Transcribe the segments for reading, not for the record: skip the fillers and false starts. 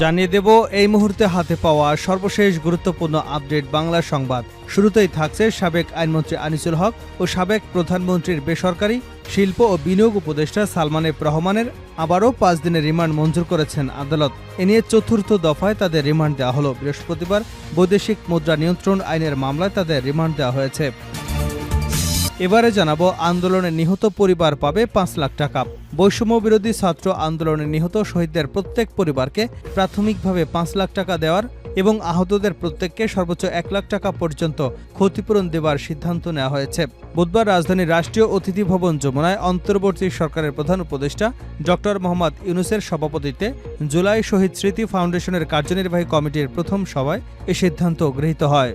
জানিয়ে দেব এই মুহূর্তে হাতে পাওয়া সর্বশেষ গুরুত্বপূর্ণ আপডেট বাংলা সংবাদ। শুরুতেই থাকছে সাবেক আইনমন্ত্রী আনিসুল হক ও সাবেক প্রধানমন্ত্রীর বেসরকারি শিল্প ও বিনিয়োগ উপদেষ্টা সালমান এফ রহমানের আবারও 5 দিনের রিমান্ড মঞ্জুর করেছেন আদালত। এ নিয়ে চতুর্থ দফায় তাদের রিমান্ড দেওয়া হলো। বৃহস্পতিবার বৈদেশিক মুদ্রা নিয়ন্ত্রণ আইনের মামলায় তাদের রিমান্ড দেওয়া হয়েছে। এবারে জানাবো আন্দোলনে নিহত পরিবার পাবে 5 লাখ টাকা। বৈষম্য বিরোধী ছাত্র আন্দোলনে নিহত শহীদদের প্রত্যেক পরিবারকে প্রাথমিকভাবে 5 লাখ টাকা দেওয়ার এবং আহতদের প্রত্যেককে সর্বোচ্চ 1 লাখ টাকা পর্যন্ত ক্ষতিপূরণ দেওয়ার সিদ্ধান্ত নেওয়া হয়েছে। বুধবার রাজধানীর রাষ্ট্রীয় অতিথি ভবন যমুনায় অন্তর্বর্তী সরকারের প্রধান উপদেষ্টা ডক্টর মোহাম্মদ ইউনূসের সভাপতিত্বে জুলাই শহীদ স্মৃতি ফাউন্ডেশনের কার্যনির্বাহী কমিটির প্রথম সভায় এ সিদ্ধান্ত গৃহীত হয়।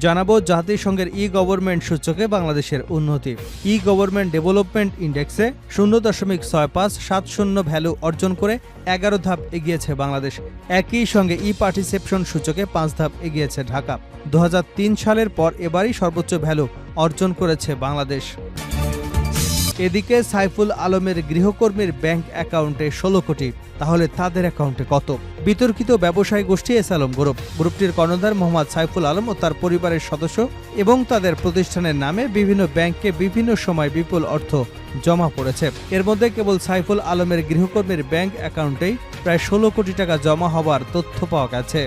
জানাবো জাতিসংঘের ই-গভর্নমেন্ট সূচকে বাংলাদেশের উন্নতি। ই-গভর্নমেন্ট ডেভেলপমেন্ট ইন্ডেক্সে 0.6570 ভ্যালু অর্জন করে 11 ধাপ এগিয়েছে বাংলাদেশ। একই সঙ্গে ই-পার্টিসিপেশন সূচকে 5 ধাপ এগিয়েছে ঢাকা। 2003 সালের পর এবারই সর্বোচ্চ ভ্যালু অর্জন করেছে বাংলাদেশ। এদিকে সাইফুল আলমের গৃহকর্মীর ব্যাংক অ্যাকাউন্টে 16 কোটি, তাহলে তাদের অ্যাকাউন্টে কত? বিতর্কিত ব্যবসায়ী গোষ্ঠী এস আলম গ্রুপটির কর্ণধার মোহাম্মদ সাইফুল আলম ও তার পরিবারের সদস্য এবং তাদের প্রতিষ্ঠানের নামে বিভিন্ন ব্যাংকে বিভিন্ন সময় বিপুল অর্থ জমা পড়েছে। এর মধ্যে কেবল সাইফুল আলমের গৃহকর্মীর ব্যাংক অ্যাকাউন্টেই প্রায় 16 কোটি টাকা জমা হওয়ার তথ্য পাওয়া গেছে।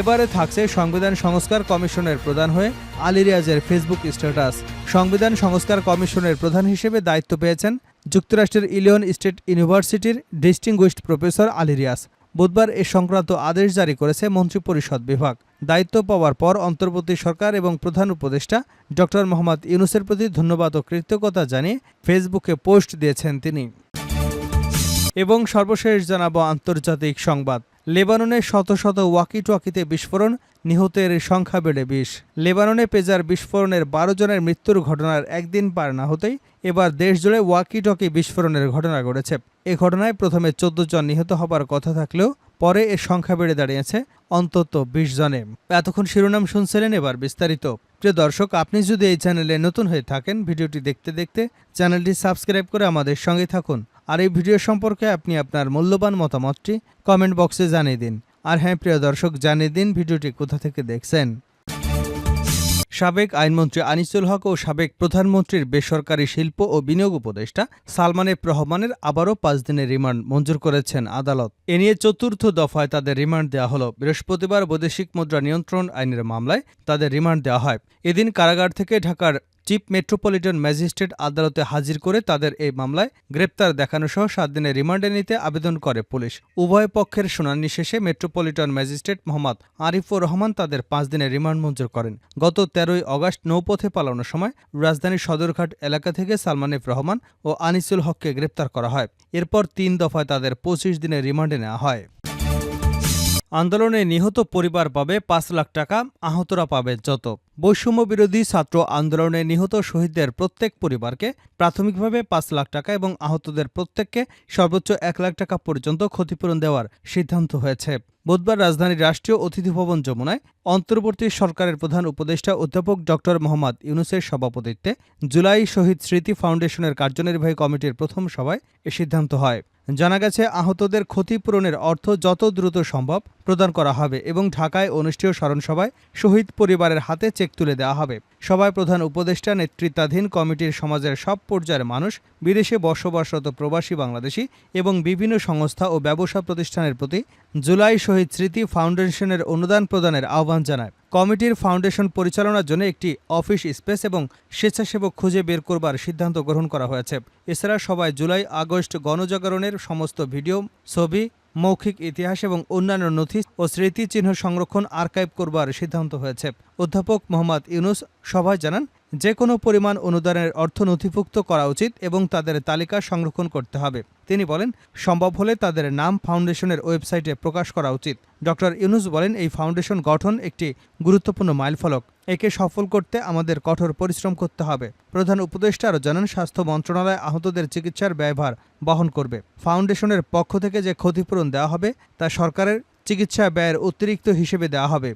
এবারে থাকছে সংবিধান সংস্কার কমিশনের প্রধান হয়ে আলী রিয়াজের ফেসবুক স্ট্যাটাস। সংবিধান সংস্কার কমিশনের প্রধান হিসেবে দায়িত্ব পেয়েছেন যুক্তরাষ্ট্রের ইলিনয় স্টেট ইউনিভার্সিটির ডিস্টিংগুইশড প্রফেসর আলী রিয়াজ। বুধবার এ সংক্রান্ত আদেশ জারি করেছে মন্ত্রিপরিষদ বিভাগ। দায়িত্ব পাওয়ার পর অন্তর্বর্তী সরকার এবং প্রধান উপদেষ্টা ডক্টর মোহাম্মদ ইউনূসের প্রতি ধন্যবাদ ও কৃতজ্ঞতা জানিয়ে ফেসবুকে পোস্ট দিয়েছেন তিনি। এবং সর্বশেষ জানাবো আন্তর্জাতিক সংবাদ। লেবাননে শত শত ওয়াকি-টকিতে বিস্ফোরণ, নিহতের সংখ্যা বেড়ে 20। লেবাননে পেজার বিস্ফোরণের 12 জনের মৃত্যুর ঘটনার একদিন পার না হতেই এবার দেশজুড়ে ওয়াকি-টকি বিস্ফোরণের ঘটনা ঘটেছে। এ ঘটনায় প্রথমে 14 জন নিহত হবার কথা থাকলেও পরে এর সংখ্যা বেড়ে দাঁড়িয়েছে অন্তত 20 জনে। এতক্ষণ শিরোনাম শুনছিলেন, এবার বিস্তারিত। প্রিয় দর্শক, আপনি যদি এই চ্যানেলে নতুন হয়ে থাকেন, ভিডিওটি দেখতে দেখতে চ্যানেলটি সাবস্ক্রাইব করে আমাদের সঙ্গে থাকুন। আর এই ভিডিও সম্পর্কে আপনি আপনার মূল্যবান মতামতটি কমেন্ট বক্সে জানিয়ে দিন। আর হ্যাঁ প্রিয় দর্শক, জানিয়ে দিন ভিডিওটি কোথা থেকে দেখছেন। সাবেক আইনমন্ত্রী আনিসুল হক ও সাবেক প্রধানমন্ত্রীর বেসরকারি শিল্প ও বিনিয়োগ উপদেষ্টা সালমান এফ রহমানের আবারও 5 দিনের রিমান্ড মঞ্জুর করেছেন আদালত। এ নিয়ে চতুর্থ দফায় তাদের রিমান্ড দেওয়া হলো। বৃহস্পতিবার বৈদেশিক মুদ্রা নিয়ন্ত্রণ আইনের মামলায় তাদের রিমান্ড দেওয়া হয়। এদিন কারাগার থেকে ঢাকার চিফ মেট্রোপলিটন ম্যাজিস্ট্রেট আদালতে হাজির করে তাদের এই মামলায় গ্রেপ্তার দেখানোসহ 7 দিনের রিমান্ডে নিতে আবেদন করে পুলিশ। উভয় পক্ষের শুনানি শেষে মেট্রোপলিটন ম্যাজিস্ট্রেট মোহাম্মদ আরিফুর রহমান তাদের 5 দিনের রিমান্ড মঞ্জুর করেন। গত 13 আগস্ট নৌপথে পালানোর সময় রাজধানীর সদরঘাট এলাকা থেকে সালমান এফ রহমান ও আনিসুল হককে গ্রেপ্তার করা হয়। এরপর 3 দফায় তাদের 25 দিনের রিমান্ডে নেওয়া হয়। আন্দোলনে নিহত পরিবার পাবে 5 লাখ টাকা, আহতরা পাবে যত। বৈষম্য বিরোধী ছাত্র আন্দোলনে নিহত শহীদদের প্রত্যেক পরিবারকে প্রাথমিকভাবে 5 লাখ টাকা এবং আহতদের প্রত্যেককে সর্বোচ্চ 1 লাখ টাকা পর্যন্ত ক্ষতিপূরণ দেওয়ার সিদ্ধান্ত হয়েছে। বুধবার রাজধানীর রাষ্ট্রীয় অতিথি ভবন যমুনায় অন্তর্বর্তী সরকারের প্রধান উপদেষ্টা অধ্যাপক ডক্টর মোহাম্মদ ইউনূসের সভাপতিত্বে জুলাই শহীদ স্মৃতি ফাউন্ডেশনের কার্যনির্বাহী কমিটির প্রথম সভায় এ সিদ্ধান্ত হয়। জানা গেছে, আহতদের ক্ষতিপূরণের অর্থ যত দ্রুত সম্ভব প্রদান করা হবে এবং ঢাকায় অনুষ্ঠেয় স্মরণসভায় শহীদ পরিবারের হাতে চেক তুলে দেওয়া হবে। সভায় প্রধান উপদেষ্টা নেতৃত্বাধীন কমিটির সমাজের সব পর্যায়ের মানুষ, বিদেশে বসবাসরত প্রবাসী বাংলাদেশি এবং বিভিন্ন সংস্থা ও ব্যবসা প্রতিষ্ঠানের প্রতি জুলাই শহীদ স্মৃতি ফাউন্ডেশনের অনুদান প্রদানের আহ্বান জানায়। কমিটির ফাউন্ডেশন পরিচালনার জন্য একটি অফিস স্পেস এবং স্বেচ্ছাসেবক খুঁজে বের করবার সিদ্ধান্ত গ্রহণ করা হয়েছে। এছাড়া সবাই জুলাই আগস্ট গণজাগরণের সমস্ত ভিডিও, ছবি, মৌখিক ইতিহাস এবং অন্যান্য নথি ও স্মৃতিচিহ্ন সংরক্ষণ আর্কাইভ করবার সিদ্ধান্ত হয়েছে। অধ্যাপক মোহাম্মদ ইউনূস সভায় জানান, যে কোনো পরিমাণ অনুদানের অর্থ নথিভুক্ত করা উচিত এবং তাদের তালিকা সংরক্ষণ করতে হবে। তিনি বলেন, সম্ভব হলে তাদের নাম ফাউন্ডেশনের ওয়েবসাইটে প্রকাশ করা উচিত। ডক্টর ইউনূস বলেন, এই ফাউন্ডেশন গঠন একটি গুরুত্বপূর্ণ মাইলফলক। একে সফল করতে আমাদের কঠোর পরিশ্রম করতে হবে। প্রধান উপদেষ্টা আরও জানান, স্বাস্থ্য মন্ত্রণালয় আহতদের চিকিৎসার ব্যয়ভার বহন করবে। ফাউন্ডেশনের পক্ষ থেকে যে ক্ষতিপূরণ দেওয়া হবে তা সরকারের চিকিৎসা ব্যয়ের অতিরিক্ত হিসেবে দেওয়া হবে।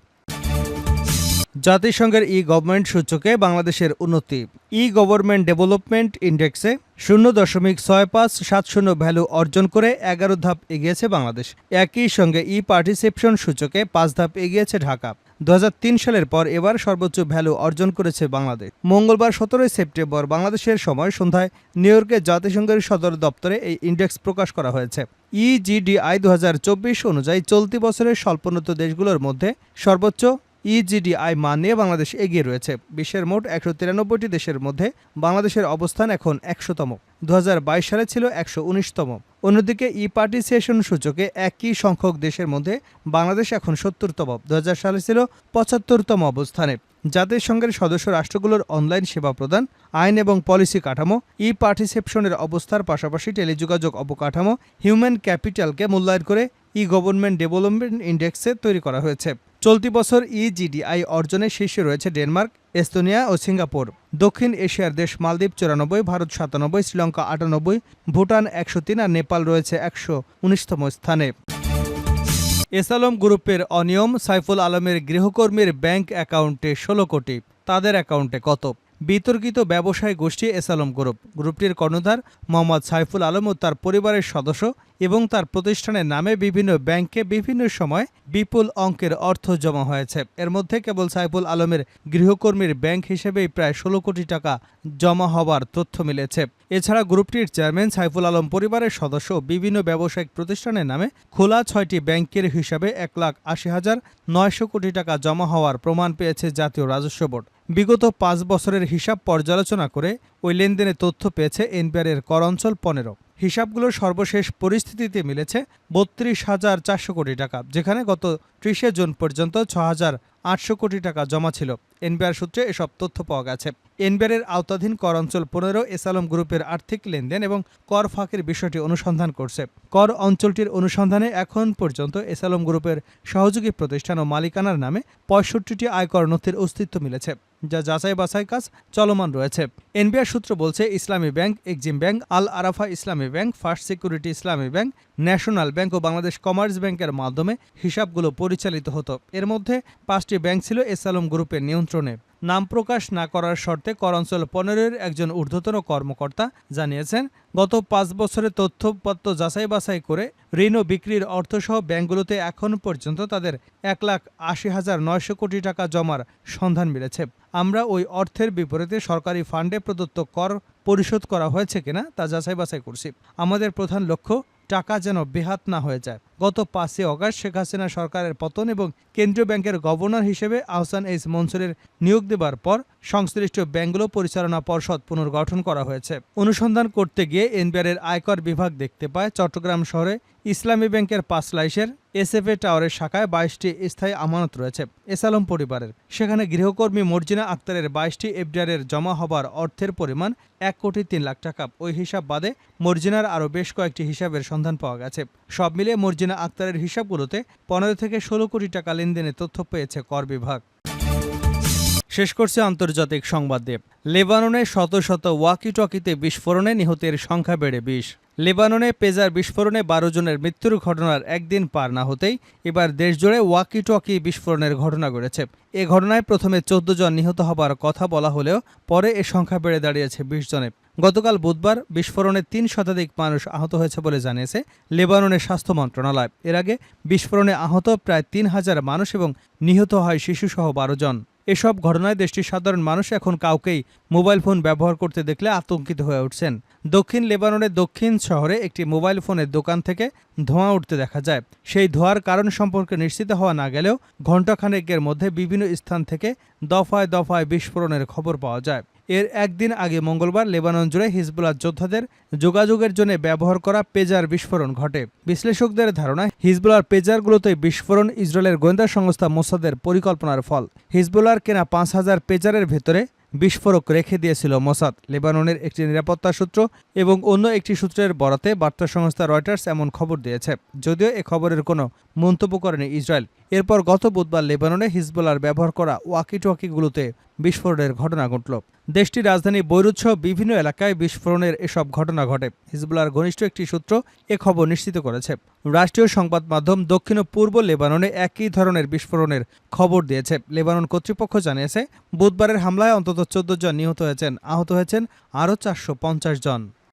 জাতিসংঘের ই গভর্নমেন্ট সূচকে বাংলাদেশের উন্নতি। ই গভর্নমেন্ট ডেভেলপমেন্ট ইন্ডেক্সে 0.6570 ভ্যালু অর্জন করে 11 ধাপ এগিয়েছে বাংলাদেশ। একই সঙ্গে ই পার্টিসিপেশন সূচকে 5 ধাপ এগিয়েছে ঢাকা। 2003 সালের পর এবার সর্বোচ্চ ভ্যালু অর্জন করেছে বাংলাদেশ। মঙ্গলবার 17 সেপ্টেম্বর বাংলাদেশের সময় সন্ধ্যায় নিউ ইয়র্কে জাতিসংঘের সদর দপ্তরে এই ইন্ডেক্স প্রকাশ করা হয়েছে। ইজিডিআই 2024 অনুযায়ী চলতি বছরের স্বল্পোন্নত দেশগুলোর মধ্যে সর্বোচ্চ ইজিডিআই মান নিয়ে বাংলাদেশ এগিয়ে রয়েছে। বিশ্বের মোট 193টি দেশের মধ্যে বাংলাদেশের অবস্থান এখন 100তম। 2022 সালে ছিল 119তম। অন্যদিকে ই পার্টিসিপেশন সূচকে একই সংখ্যক দেশের মধ্যে বাংলাদেশ এখন 70তম। 2000 সালে ছিল 75তম অবস্থানে। জাতিসংঘের সদস্য রাষ্ট্রগুলোর অনলাইন সেবা প্রদান, আইন এবং পলিসি কাঠামো, ই পার্টিসিপেশনের অবস্থার পাশাপাশি টেলিযোগাযোগ অবকাঠামো, হিউম্যান ক্যাপিটালকে মূল্যায়ন করে ই গভর্নমেন্ট ডেভেলপমেন্ট ইন্ডেক্সে তৈরি করা হয়েছে। চলতি বছর ইজিডিআই অর্জনে শীর্ষে রয়েছে ডেনমার্ক, এস্তোনিয়া ও সিঙ্গাপুর। দক্ষিণ এশিয়ার দেশ মালদ্বীপ 94, ভারত 97, শ্রীলঙ্কা 98, ভুটান 103 আর নেপাল রয়েছে 119তম স্থানে। এসালম গ্রুপের অনিয়ম, সাইফুল আলমের গৃহকর্মীর ব্যাংক অ্যাকাউন্টে 16 কোটি, তাদের অ্যাকাউন্টে কত? বিতর্কিত ব্যবসায়ী গোষ্ঠী এসালম গ্রুপটির কর্ণধার মোহাম্মদ সাইফুল আলম ও তার পরিবারের সদস্য এবং তার প্রতিষ্ঠানের নামে বিভিন্ন ব্যাংকে বিভিন্ন সময় বিপুল অঙ্কের অর্থ জমা হয়েছে। এর মধ্যে কেবল সাইফুল আলমের গৃহকর্মীর ব্যাংক হিসেবেই প্রায় 16 কোটি টাকা জমা হওয়ার তথ্য মিলেছে। এছাড়া গ্রুপটির চেয়ারম্যান সাইফুল আলম পরিবারের সদস্য বিভিন্ন ব্যবসায়িক প্রতিষ্ঠানের নামে খোলা 6টি ব্যাংকের হিসাবে 1,80,900 কোটি টাকা জমা হওয়ার প্রমাণ পেয়েছে জাতীয় রাজস্ব বোর্ড। বিগত 5 বছরের হিসাব পর্যালোচনা করে ওই লেনদেনের তথ্য পেয়েছে এনবিআরের কর অঞ্চল 15। হিসাবগুলোর সর্বশেষ পরিস্থিতিতে মিলেছে 32,400 কোটি টাকা, যেখানে গত 30 জুন পর্যন্ত 6,800 কোটি টাকা জমা ছিল। এনবিআর সূত্রে এসব তথ্য পাওয়া গেছে। এনবিআরের আওতাধীন কর অঞ্চল 15 এসালম গ্রুপের আর্থিক লেনদেন এবং কর ফাঁকির বিষয়টি অনুসন্ধান করছে। কর অঞ্চলটির অনুসন্ধানে এখন পর্যন্ত এসালম গ্রুপের সহযোগী প্রতিষ্ঠান ও মালিকানার নামে 65টি আয়কর নথির অস্তিত্ব মিলেছে, যা যাচাই বাছাই কাজ চলমান রয়েছে। এনবিআর সূত্র বলছে, ইসলামী ব্যাংক, এক্সিম ব্যাংক, আল আরাফা ইসলামী ব্যাংক, ফার্স্ট সিকিউরিটি ইসলামী ব্যাংক, ন্যাশনাল ব্যাংক ও বাংলাদেশ কমার্স ব্যাংকের মাধ্যমে হিসাবগুলো পরিচালিত হতো। এর মধ্যে 5টি ব্যাংক ছিল এসালম গ্রুপের নিয়ন্ত্রণে। নাম প্রকাশ না করার শর্তে কর অঞ্চল 15-এর একজন ঊর্ধ্বতন কর্মকর্তা জানিয়েছেন, গত 5 বছরের তথ্যপত্র যাচাই বাছাই করে ঋণ ও বিক্রির অর্থসহ ব্যাংকগুলোতে এখন পর্যন্ত তাদের 1,80,900 কোটি টাকা জমার সন্ধান মিলেছে। আমরা ওই অর্থের বিপরীতে সরকারি ফান্ডে প্রদত্ত কর পরিশোধ করা হয়েছে কিনা তা যাচাই বাছাই করছি। আমাদের প্রধান লক্ষ্য টাকা যেন বেহাত না হয়ে যায়। গত 5 অগাস্ট শেখ হাসিনা সরকারের পতন এবং কেন্দ্রীয় ব্যাংকের গভর্নর হিসেবে আহসান এইচ মনসুরের নিয়োগ দেবার পর সংশ্লিষ্ট ব্যাংকগুলো পরিচালনা পর্ষদ পুনর্গঠন করা হয়েছে। অনুসন্ধান করতে গিয়ে এনবিআরের আয়কর বিভাগ দেখতে পায় চট্টগ্রাম শহরে ইসলামী ব্যাংকের 5 লাইশের এসএফএ টাওয়ারের শাখায় 22টি স্থায়ী আমানত রয়েছে এসালম পরিবারের। সেখানে গৃহকর্মী মর্জিনা আক্তারের 22টি এফডিআরের জমা হবার অর্থের পরিমাণ 1,03,00,000 টাকা। ওই হিসাব বাদে মর্জিনার আরও বেশ কয়েকটি হিসাবের সন্ধান পাওয়া গেছে। সব মিলিয়ে মর্জিনা আক্তারের হিসাবগুলোতে 15 থেকে 16 কোটি টাকা লেনদেনের তথ্য পেয়েছে কর বিভাগ। শেষ করছে আন্তর্জাতিক সংবাদ দিয়ে। লেবাননে শত শত ওয়াকি টকিতে বিস্ফোরণে নিহতের সংখ্যা বেড়ে 20। লেবাননে পেজার বিস্ফোরণে 12 জনের মৃত্যুর ঘটনার একদিন পার না হতেই এবার দেশজুড়ে ওয়াকি টকি বিস্ফোরণের ঘটনা ঘটেছে। এ ঘটনায় প্রথমে 14 জন নিহত হবার কথা বলা হলেও পরে এ সংখ্যা বেড়ে দাঁড়িয়েছে 20 জনে। গতকাল বুধবার বিস্ফোরণে 3 শতাধিক মানুষ আহত হয়েছে বলে জানিয়েছে লেবাননের স্বাস্থ্য মন্ত্রণালয়। এর আগে বিস্ফোরণে আহত প্রায় 3000 মানুষ এবং নিহত হয় শিশুসহ 12 জন। এসব ঘটনায় দেশটির সাধারণ মানুষ এখন কাউকেই মোবাইল ফোন ব্যবহার করতে দেখলে আতঙ্কিত হয়ে উঠছেন। দক্ষিণ লেবাননের দক্ষিণ শহরে একটি মোবাইল ফোনের দোকান থেকে ধোঁয়া উঠতে দেখা যায়। সেই ধোঁয়ার কারণ সম্পর্কে নিশ্চিত হওয়া না গেলেও ঘণ্টাখানেকের মধ্যে বিভিন্ন স্থান থেকে দফায় দফায় বিস্ফোরণের খবর পাওয়া যায়। এর একদিন আগে মঙ্গলবার লেবানন জুড়ে হিজবুল্লাহ যোদ্ধাদের যোগাযোগের জন্য ব্যবহার করা পেজার বিস্ফোরণ ঘটে। বিশ্লেষকদের ধারণা, হিজবুল্লাহর পেজারগুলোতে বিস্ফোরণ ইসরায়েলের গোয়েন্দা সংস্থা মোসাদের পরিকল্পনার ফল। হিজবুল্লাহর কেনা 5000 পেজারের ভেতরে বিস্ফোরক রেখে দিয়েছিল মোসাদ। লেবাননের একটি নিরাপত্তা সূত্র এবং অন্য একটি সূত্রের বরাতে বার্তা সংস্থা রয়টার্স এমন খবর দিয়েছে, যদিও এ খবরের কোনো মন্তব্য করেনি ইসরায়েল। এরপর গত বুধবার লেবাননে হিজবুল্লাহর ব্যবহার করা ওয়াকি টকিগুলোতে বিস্ফোরণের ঘটনা ঘটল। দেশটির রাজধানী বৈরুত সহ বিভিন্ন এলাকায় বিস্ফোরণের এসব ঘটনা ঘটে। হিজবুল্লাহর ঘনিষ্ঠ একটি সূত্র এ খবর নিশ্চিত করেছে। রাষ্ট্রীয় সংবাদ মাধ্যম দক্ষিণ ও পূর্ব লেবাননে একই ধরনের বিস্ফোরণের খবর দিয়েছে। লেবানন কর্তৃপক্ষ জানিয়েছে, বুধবারের হামলায় অন্তত 14 জন নিহত হয়েছেন, আহত হয়েছেন আরও 450 জন।